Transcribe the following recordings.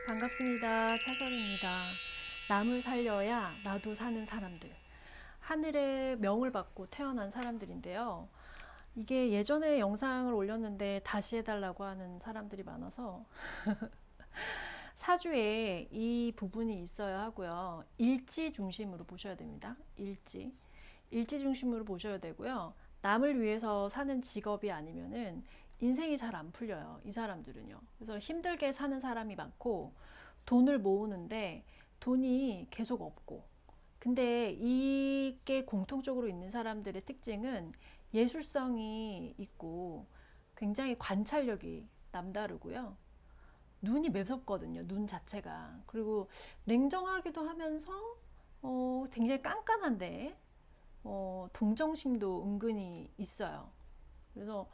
반갑습니다. 차설입니다. 남을 살려야 나도 사는 사람들. 하늘의 명을 받고 태어난 사람들인데요. 이게 예전에 영상을 올렸는데 다시 해달라고 하는 사람들이 많아서 사주에 이 부분이 있어야 하고요. 일지 중심으로 보셔야 됩니다. 일지 중심으로 보셔야 되고요. 남을 위해서 사는 직업이 아니면은 인생이 잘 안 풀려요. 이 사람들은요. 그래서 힘들게 사는 사람이 많고 돈을 모으는데 돈이 계속 없고, 근데 이게 공통적으로 있는 사람들의 특징은 예술성이 있고 굉장히 관찰력이 남다르고요. 눈이 매섭거든요. 눈 자체가. 그리고 냉정하기도 하면서 굉장히 깐깐한데 동정심도 은근히 있어요. 그래서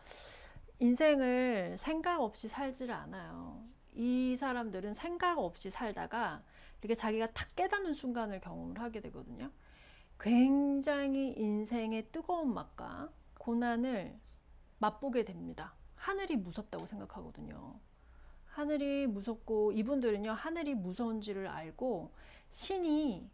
인생을 생각 없이 살지를 않아요. 이 사람들은 생각 없이 살다가 이렇게 자기가 탁 깨닫는 순간을 경험을 하게 되거든요. 굉장히 인생의 뜨거운 맛과 고난을 맛보게 됩니다. 하늘이 무섭다고 생각하거든요. 하늘이 무섭고, 이분들은요, 하늘이 무서운지를 알고 신이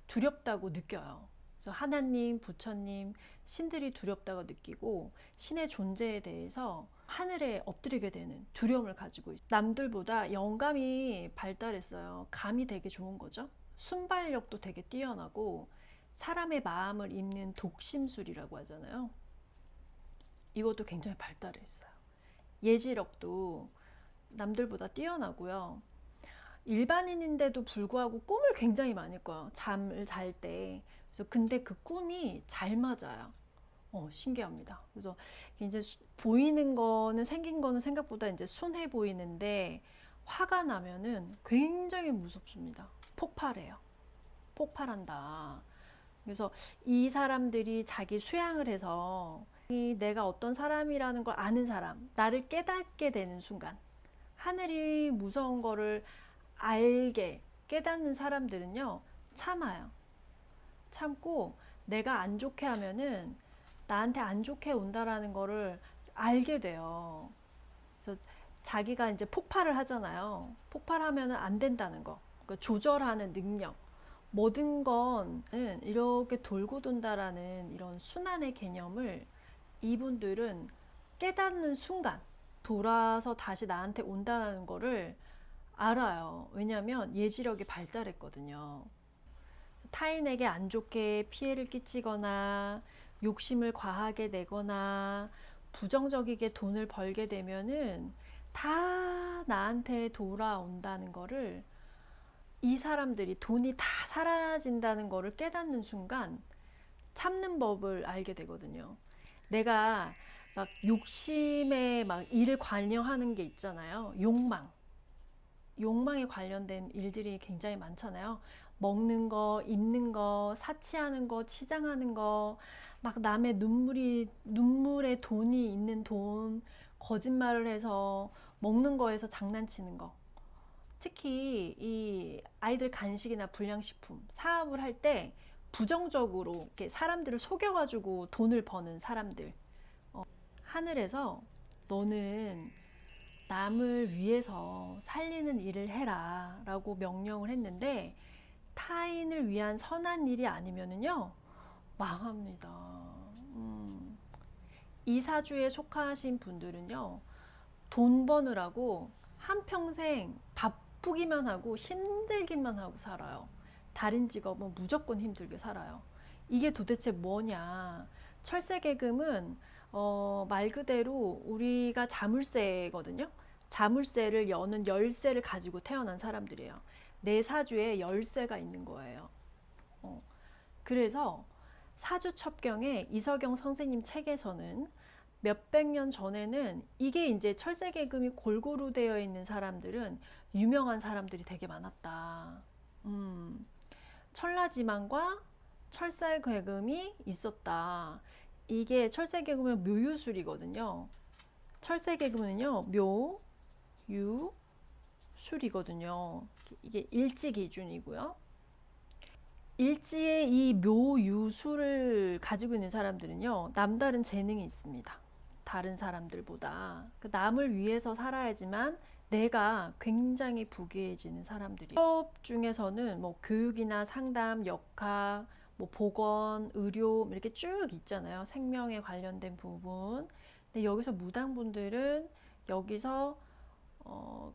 두렵다고 느껴요. 그래서 하나님, 부처님, 신들이 두렵다고 느끼고 신의 존재에 대해서 하늘에 엎드리게 되는 두려움을 가지고 있어요. 남들보다 영감이 발달했어요. 감이 되게 좋은 거죠. 순발력도 되게 뛰어나고 사람의 마음을 읽는 독심술이라고 하잖아요. 이것도 굉장히 발달해 있어요. 예지력도 남들보다 뛰어나고요. 일반인인데도 불구하고 꿈을 굉장히 많이 꿔요. 잠을 잘 때. 그래서 근데 그 꿈이 잘 맞아요. 신기합니다. 그래서 이제 보이는 거는, 생긴 거는 생각보다 이제 순해 보이는데 화가 나면은 굉장히 무섭습니다. 폭발해요. 폭발한다. 그래서 이 사람들이 자기 수양을 해서 내가 어떤 사람이라는 걸 아는 사람, 나를 깨닫게 되는 순간, 하늘이 무서운 거를 알게 깨닫는 사람들은요, 참아요. 참고 내가 안 좋게 하면은 나한테 안 좋게 온다라는 거를 알게 돼요. 그래서 자기가 이제 폭발을 하잖아요. 폭발하면은 안 된다는 거. 그러니까 조절하는 능력. 모든 건 이렇게 돌고 돈다라는 이런 순환의 개념을 이분들은 깨닫는 순간 돌아서 다시 나한테 온다는 거를 알아요. 왜냐하면 예지력이 발달했거든요. 타인에게 안 좋게 피해를 끼치거나 욕심을 과하게 내거나 부정적이게 돈을 벌게 되면은 다 나한테 돌아온다는 거를, 이 사람들이 돈이 다 사라진다는 거를 깨닫는 순간 참는 법을 알게 되거든요. 내가 막 욕심에 막 일을 관여하는 게 있잖아요. 욕망에 관련된 일들이 굉장히 많잖아요. 먹는 거, 입는 거, 사치하는 거, 치장하는 거, 막 남의 눈물에 돈이 있는 돈, 거짓말을 해서 먹는 거에서 장난치는 거. 특히 이 아이들 간식이나 불량식품 사업을 할 때 부정적으로 이렇게 사람들을 속여가지고 돈을 버는 사람들. 하늘에서 너는 남을 위해서 살리는 일을 해라 라고 명령을 했는데, 타인을 위한 선한 일이 아니면은요, 망합니다. 이 사주에 속하신 분들은요, 돈 버느라고 한평생 바쁘기만 하고 힘들기만 하고 살아요. 다른 직업은 무조건 힘들게 살아요. 이게 도대체 뭐냐. 철새계금은 말 그대로 우리가 자물쇠거든요. 자물쇠를 여는 열쇠를 가지고 태어난 사람들이에요. 내 사주에 열쇠가 있는 거예요. 그래서 사주첩경에 이서경 선생님 책에서는 몇백 년 전에는 이게 이제 철새계금이 골고루 되어 있는 사람들은 유명한 사람들이 되게 많았다. 천라지망과 철새계금이 있었다. 이게 철새계금의 묘유술이거든요. 철새계금은요, 묘, 유, 술이거든요. 이게 일지 기준이고요. 일지의 이 묘유술을 가지고 있는 사람들은요, 남다른 재능이 있습니다. 다른 사람들보다. 남을 위해서 살아야지만 내가 굉장히 부귀해지는 사람들이 사업 중에서는 뭐 교육이나 상담, 역학, 뭐 보건, 의료 이렇게 쭉 있잖아요. 생명에 관련된 부분. 근데 여기서 무당분들은 여기서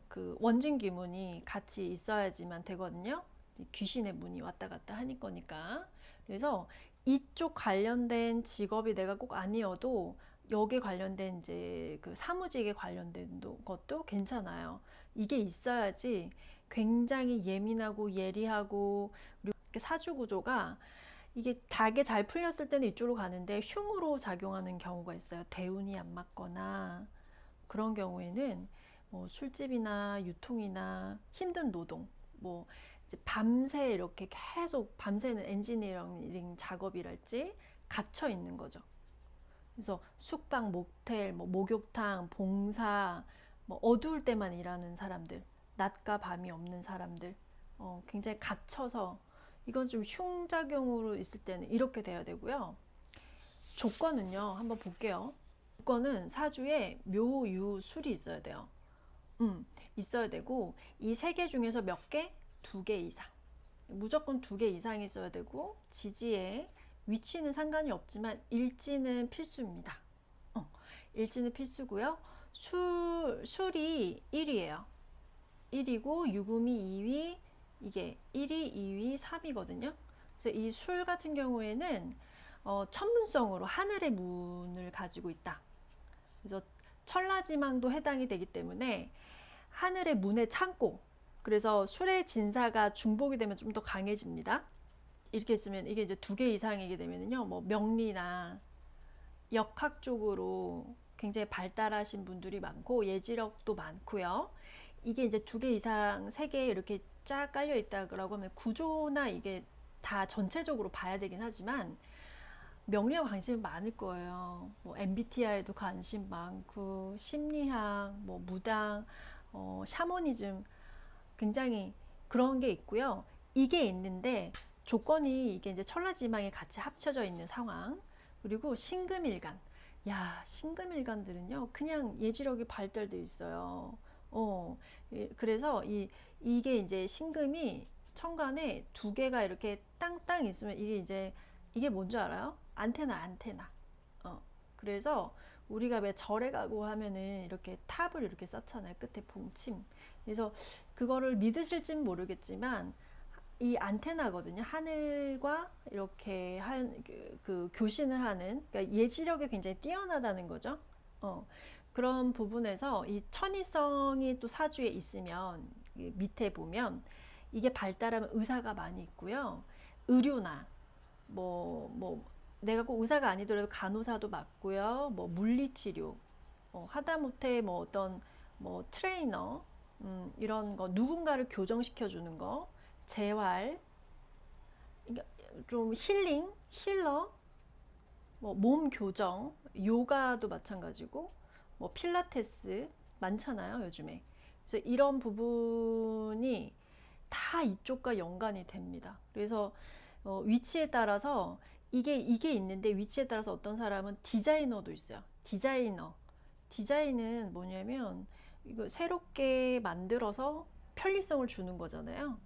그 원진 기문이 같이 있어야지만 되거든요. 귀신의 문이 왔다 갔다 하니 거니까. 그래서 이쪽 관련된 직업이 내가 꼭 아니어도 여기 관련된 이제 그 사무직에 관련된 것도 괜찮아요. 이게 있어야지 굉장히 예민하고 예리하고 그리고 사주 구조가 이게 닭에 잘 풀렸을 때는 이쪽으로 가는데 흉으로 작용하는 경우가 있어요. 대운이 안 맞거나 그런 경우에는 뭐 술집이나 유통이나 힘든 노동, 뭐 이제 밤새 이렇게 계속 밤새는 엔지니어링 작업이랄지 갇혀 있는 거죠. 그래서 숙박, 모텔, 뭐 목욕탕, 봉사, 뭐 어두울 때만 일하는 사람들, 낮과 밤이 없는 사람들, 굉장히 갇혀서 이건 좀 흉작용으로 있을 때는 이렇게 돼야 되고요. 조건은요, 한번 볼게요. 조건은 사주에 묘, 유, 술이 있어야 돼요. 있어야 되고 이 세 개 중에서 몇 개? 두 개 이상. 무조건 두 개 이상이 있어야 되고 지지에 위치는 상관이 없지만 일지는 필수입니다. 일지는 필수고요. 술이 1위예요. 1위고 유금이 2위, 이게 1위, 2위, 3위거든요. 그래서 이 술 같은 경우에는 천문성으로 하늘의 문을 가지고 있다. 그래서 천라지망도 해당이 되기 때문에 하늘의 문의 창고. 그래서 술의 진사가 중복이 되면 좀 더 강해집니다. 이렇게 있으면 이게 이제 두 개 이상이게 되면요, 뭐 명리나 역학 쪽으로 굉장히 발달하신 분들이 많고 예지력도 많고요. 이게 이제 두 개 이상, 세 개 이렇게 쫙 깔려 있다고 하면 구조나 이게 다 전체적으로 봐야 되긴 하지만 명리에 관심이 많을 거예요. 뭐 MBTI에도 관심 많고 심리학, 뭐 무당, 샤머니즘 굉장히 그런 게 있고요. 이게 있는데 조건이 이게 이제 천라지망이 같이 합쳐져 있는 상황. 그리고 신금일간. 야, 신금일간들은요, 그냥 예지력이 발달되어 있어요. 그래서 이게 이제 신금이 천간에 두 개가 이렇게 땅땅 있으면 이게 이제 이게 뭔지 알아요? 안테나. 어, 그래서 우리가 왜 절에 가고 하면은 이렇게 탑을 이렇게 쌓잖아요. 끝에 봉침. 그래서 그거를 믿으실진 모르겠지만 이 안테나거든요. 하늘과 이렇게 그 교신을 하는, 그러니까 예지력이 굉장히 뛰어나다는 거죠. 그런 부분에서 이 천이성이 또 사주에 있으면 밑에 보면 이게 발달하면 의사가 많이 있고요. 의료나 뭐 내가 꼭 의사가 아니더라도 간호사도 맞고요. 뭐 물리치료, 하다못해 뭐 어떤 뭐 트레이너, 이런 거 누군가를 교정시켜 주는 거, 재활, 그러니까 좀 힐링, 힐러, 뭐 몸 교정, 요가도 마찬가지고, 뭐 필라테스 많잖아요 요즘에. 그래서 이런 부분이 다 이쪽과 연관이 됩니다. 그래서 위치에 따라서 이게 있는데 위치에 따라서 어떤 사람은 디자이너도 있어요. 디자인은 뭐냐면 이거 새롭게 만들어서 편리성을 주는 거잖아요.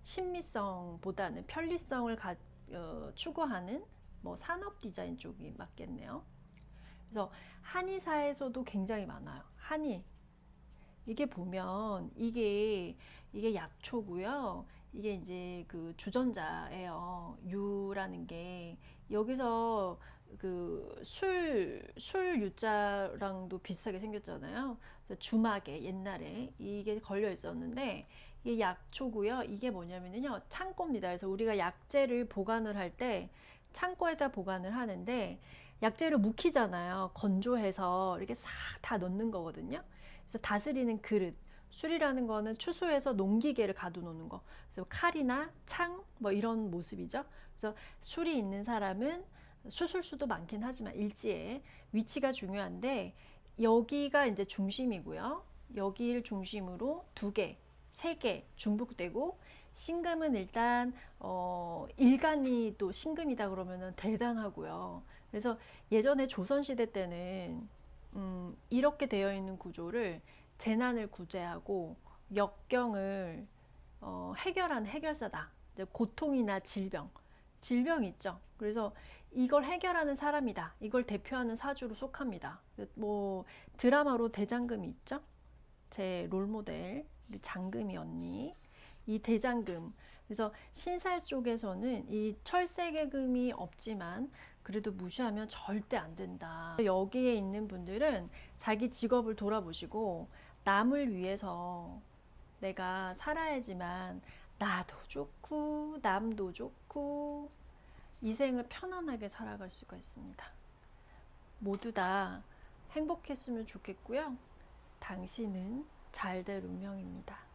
신미성보다는 편리성을 추구하는 뭐 산업 디자인 쪽이 맞겠네요. 그래서 한의사에서도 굉장히 많아요. 이게 보면 이게 약초고요. 이게 이제 그 주전자예요. 유라는 게 여기서 그 술 유자랑도 비슷하게 생겼잖아요. 그래서 주막에 옛날에 이게 걸려 있었는데 이게 약초고요. 이게 뭐냐면요, 창고입니다. 그래서 우리가 약재를 보관을 할 때 창고에다 보관을 하는데 약재를 묵히잖아요. 건조해서 이렇게 싹 다 넣는 거거든요. 그래서 다스리는 그릇. 술이라는 거는 추수해서 농기계를 가둬놓는 거. 그래서 칼이나 창 뭐 이런 모습이죠. 그래서 술이 있는 사람은 수술수도 많긴 하지만 일지에 위치가 중요한데 여기가 이제 중심이고요. 여기를 중심으로 두 개, 세 개 중복되고 신금은 일단 일간이 또 신금이다 그러면은 대단하고요. 그래서 예전에 조선시대 때는 이렇게 되어 있는 구조를 재난을 구제하고 역경을 해결하는 해결사다. 이제 고통이나 질병 있죠. 그래서 이걸 해결하는 사람이다. 이걸 대표하는 사주로 속합니다. 뭐 드라마로 대장금이 있죠. 제 롤모델 장금이 언니. 이 대장금. 그래서 신살 속에서는 이 철새개금이 없지만 그래도 무시하면 절대 안 된다. 여기에 있는 분들은 자기 직업을 돌아보시고 남을 위해서 내가 살아야지만 나도 좋고 남도 좋고 이 생을 편안하게 살아갈 수가 있습니다. 모두 다 행복했으면 좋겠고요. 당신은 잘 될 운명입니다.